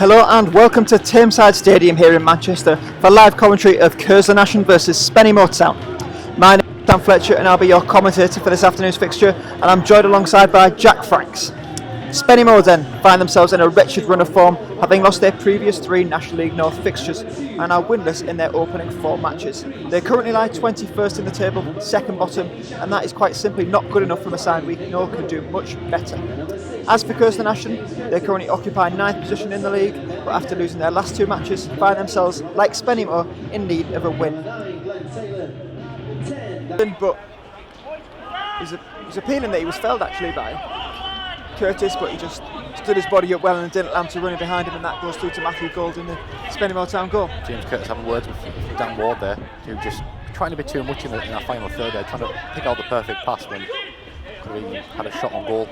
Hello and welcome to Tameside Stadium here in Manchester for live commentary of Curzon Ashton versus Spennymoor Town. My name is Sam Fletcher and I'll be your commentator for this afternoon's fixture, and I'm joined alongside by Jack Franks. Spennymoor then find themselves in a wretched run of form, having lost their previous 3 National League North fixtures and are winless in their opening 4 matches. They currently lie 21st in the table, second bottom, and that is quite simply not good enough from a side we know can do much better. As for Curzon Ashton, they currently occupy 9th position in the league, but after losing their last 2 matches, find themselves, like Spennymoor, in need of a win. But it was appealing that he was felled actually by Curtis, but he just stood his body up well and didn't allow him to run in behind him, and that goes through to Matthew Gold in the Spennymoor Town goal. James Curtis having words with Dan Ward there, who just trying to be too much in that final third there, trying to pick out the perfect pass when could have even had a shot on goal.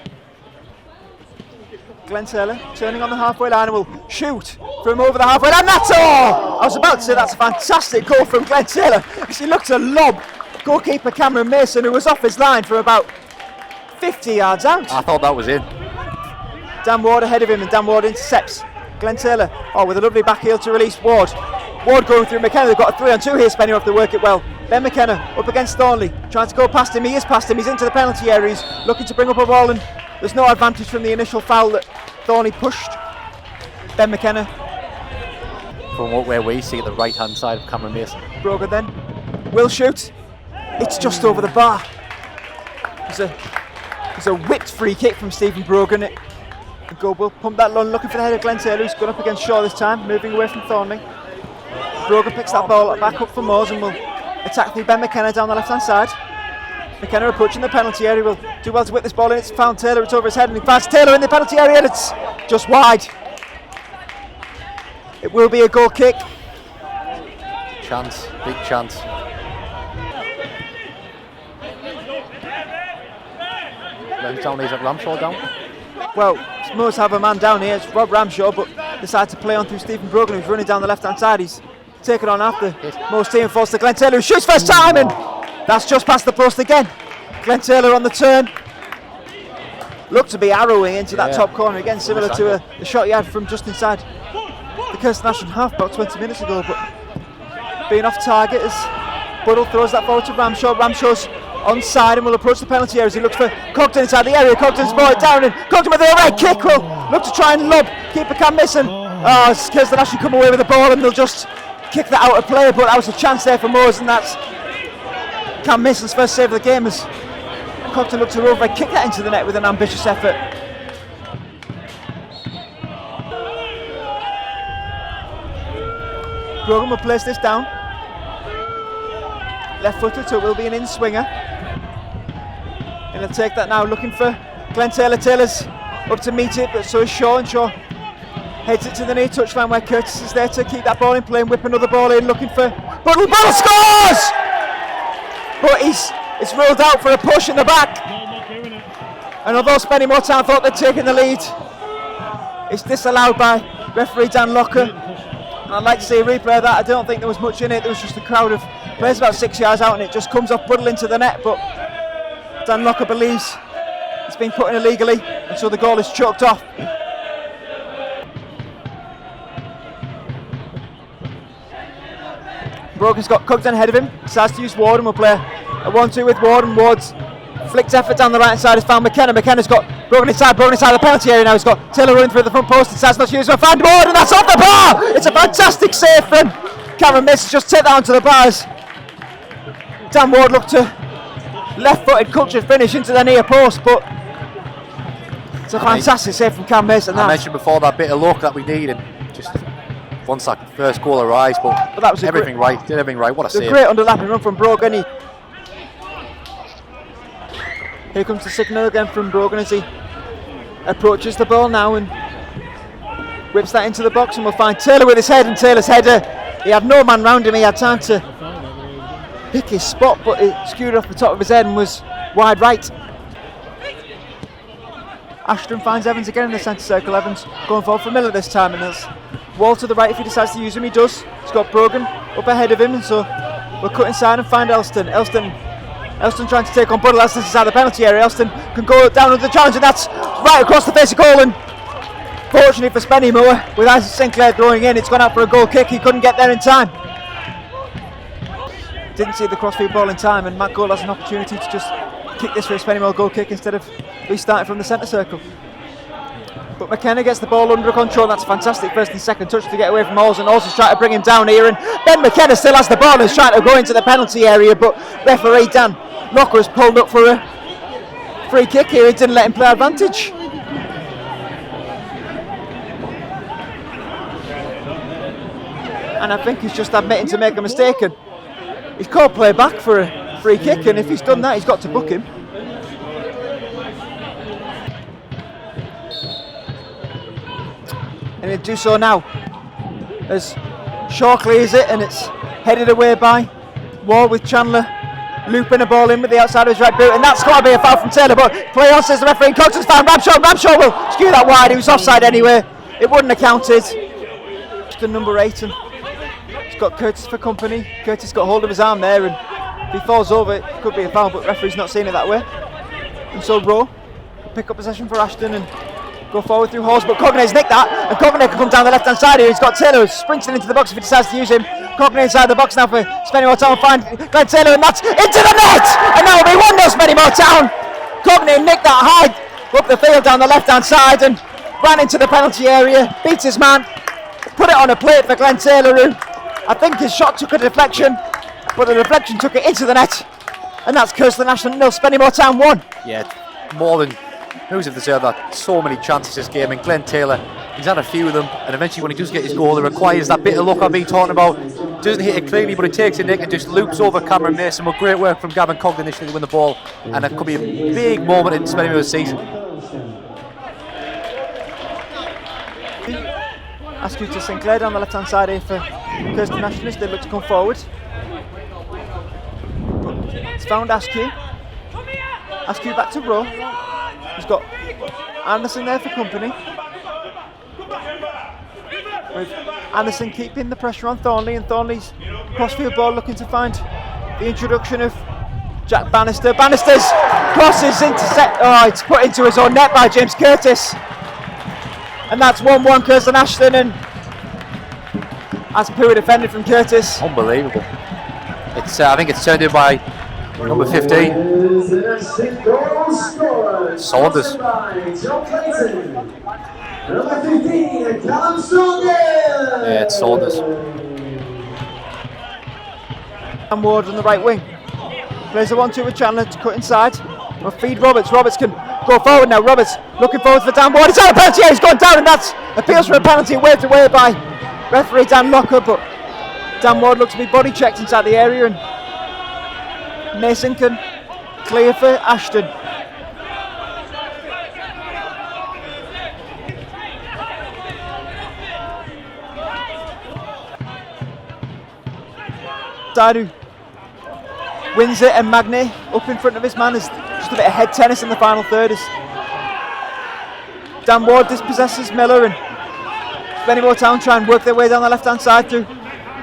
Glenn Taylor turning on the halfway line and will shoot from over the halfway line. That's all! I was about to say that's a fantastic goal from Glenn Taylor, because he looked to lob goalkeeper Cameron Mason, who was off his line for about 50 yards out. I thought that was in. Dan Ward ahead of him, and Dan Ward intercepts Glenn Taylor. Oh, with a lovely back heel to release Ward. Ward going through McKenna. They've got a 3-on-2 here, Spennymoor, if they work it well. Ben McKenna up against Thornley, trying to go past him. He is past him. He's into the penalty area. He's looking to bring up a ball, and there's no advantage from the initial foul that Thornley pushed. Ben McKenna. From where we see the right hand side of Cameron Mason. Brogan then will shoot. It's just over the bar. There's a whipped free kick from Stephen Brogan. Goal will pump that long, looking for the head of Glenn Taylor, who's gone up against Shaw this time, moving away from Thornley. Brogan picks that ball back up for Moores and will attack through Ben McKenna down the left hand side. McKenna approaching the penalty area, will do well to whip this ball in. It's found Taylor, it's over his head, and he finds Taylor in the penalty area, and it's just wide. It will be a goal kick. Chance, big chance. Down here, is it Ramshaw down? Well, Moores have a man down here, it's Rob Ramshaw, but decide to play on through Stephen Brogan, who's running down the left hand side. He's taken on after Moores' team, falls to Glenn Taylor, who shoots first time, and that's just past the post again. Glenn Taylor on the turn. Looked to be arrowing into that top corner again, similar to the shot he had from just inside the Curzon Ashton half about 20 minutes ago, but being off target as Buddle throws that forward to Ramshaw. Ramshaw's onside and will approach the penalty area as he looks for Cogden inside the area. Cogden's ball down, and Cogden with the right kick will look to try and lob. Keeper Cam Mason. Curzon Ashton come away with the ball and they'll just kick that out of play, but that was a chance there for Moores, and that's Cam Mason's first save of the game as Cogden looked to over kick that into the net with an ambitious effort. Brogan will place this down. Left footed, so it will be an in-swinger. And he'll take that now, looking for Glenn Taylor. Taylor's up to meet it, but so is Shaw, and Shaw heads it to the near touchline where Curtis is there to keep that ball in play and whip another ball in, looking for Buddle. Buddle scores! But it's ruled out for a push in the back. And although Spennymoor Town thought they'd taken the lead, it's disallowed by referee Dan Locker. And I'd like to see a replay of that. I don't think there was much in it. There was just a crowd of players about 6 yards out, and it just comes off Buddle into the net, but Dan Locker believes it's been put in illegally, and so the goal is choked off. Brogan's got Cogden ahead of him, decides to use Ward, and will play a 1-2 with Ward, and Ward's flicked effort down the right hand side has found McKenna. McKenna's got Brogan inside the penalty area now. He's got Taylor running through the front post, and decides not to use him. Find Ward, and that's off the bar! It's a fantastic save from Cameron Mason, just take that onto the bars. Dan Ward looked to left-footed culture finish into the near post, but it's a fantastic save from Cam Mason. I mentioned before that bit of luck that we need, and just 1 second, first goal arise, but that was everything right. Did everything right. What a save! A great underlapping run from Brogan. Here comes the signal again from Brogan as he approaches the ball now and whips that into the box, and we'll find Taylor with his head, and Taylor's header. He had no man round him. He had time to pick his spot, but it skewed off the top of his head and was wide right. Ashton finds Evans again in the centre circle. Evans going forward for Miller this time, and there's Wall to the right if he decides to use him. He does. He's got Brogan up ahead of him, and so we'll cut inside and find Elston. Elston trying to take on Buddle. Elston's inside the penalty area. Elston can go down under the challenge, and that's right across the face of goal, and Fortunately for Spennymoor, with Isaac Sinclair throwing in, it's gone out for a goal kick. He couldn't get there in time. Didn't see the crossfield ball in time, and Matt Gold has an opportunity to just kick this for a Spennymoor goal kick instead of restarting from the centre circle. But McKenna gets the ball under control. That's a fantastic first and second touch to get away from Halls, and Halls is trying to bring him down here, and Ben McKenna still has the ball and is trying to go into the penalty area, but referee Dan Locker has pulled up for a free kick here. He didn't let him play advantage. And I think he's just admitting to make a mistake, and he's called play back for a free kick, and if he's done that, he's got to book him. And he'll do so now as Shaw clears it, and it's headed away by Wall, with Chandler looping the ball in with the outside of his right boot, and that's got to be a foul from Taylor, but play on, says the referee. Cogson's found Ramshaw will skew that wide. He was offside anyway, it wouldn't have counted. Just number 8, and he's got Curtis for company. Curtis got hold of his arm there, and if he falls over it could be a foul, but referee's not seeing it that way. And so Rowe will pick up possession for Ashton and go forward through Halls, but Cognay's nicked that, and Cognay can come down the left hand side here. He's got Taylor sprinting into the box if he decides to use him. Cognay inside the box now for Spennymoor Town, find Glenn Taylor, and that's into the net, and that will be 1-0 Spennymoor Town. Cognay nicked that high up the field down the left hand side and ran into the penalty area, beats his man, put it on a plate for Glenn Taylor, who I think his shot took a deflection, but the deflection took it into the net, and that's Curzon Ashton 0, Spennymoor Town 1. Yeah, more than who's have deserved that. So many chances this game, and Glenn Taylor, he's had a few of them, and eventually when he does get his goal, it requires that bit of luck I've been talking about. Doesn't hit it cleanly, but he takes it nick and just loops over Cameron Mason. With great work from Gavin Coggan initially to win the ball, and it could be a big moment in Spennymoor's season. Askew to Sinclair down the left hand side here for Curzon Ashton as they look to come forward. But it's found Askew. Askew back to Rowe. He's got Anderson there for company, with Anderson keeping the pressure on Thornley, and Thornley's crossfield ball looking to find the introduction of Jack Bannister. Bannister's cross is intercept. Oh, it's put into his own net by James Curtis, and that's 1-1 Curzon Ashton, and that's poor defended from Curtis. Unbelievable. It's I think it's turned in by number 15, Saunders. Yeah, it's Saunders. And Ward on the right wing plays a 1-2 with Chandler to cut inside. We'll feed Roberts. Roberts can go forward now. Roberts looking forward for Dan Ward. It's out of penalty. He's gone down, and that's appeals for a penalty waved away by referee Dan Locker. But Dan Ward looks to be body checked inside the area, and Mason can clear for Ashton. Who wins it, and Magny up in front of his man is just a bit of head tennis in the final third as Dan Ward dispossesses Miller, and Spennymoor Town try and work their way down the left hand side through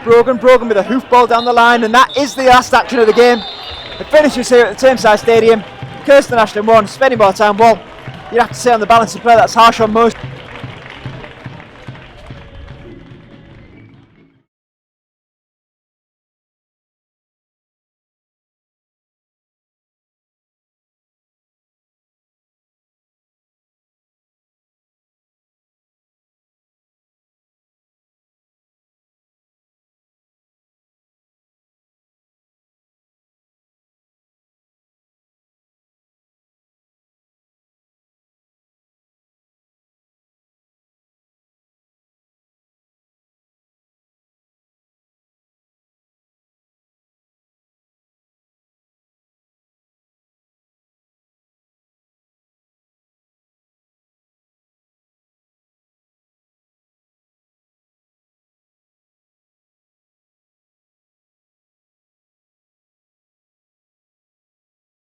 Brogan with a hoof ball down the line, and that is the last action of the game. It finishes here at the Tameside Stadium. Curzon Ashton 1, Spennymoor Town 1. You'd have to say on the balance of play that's harsh on most.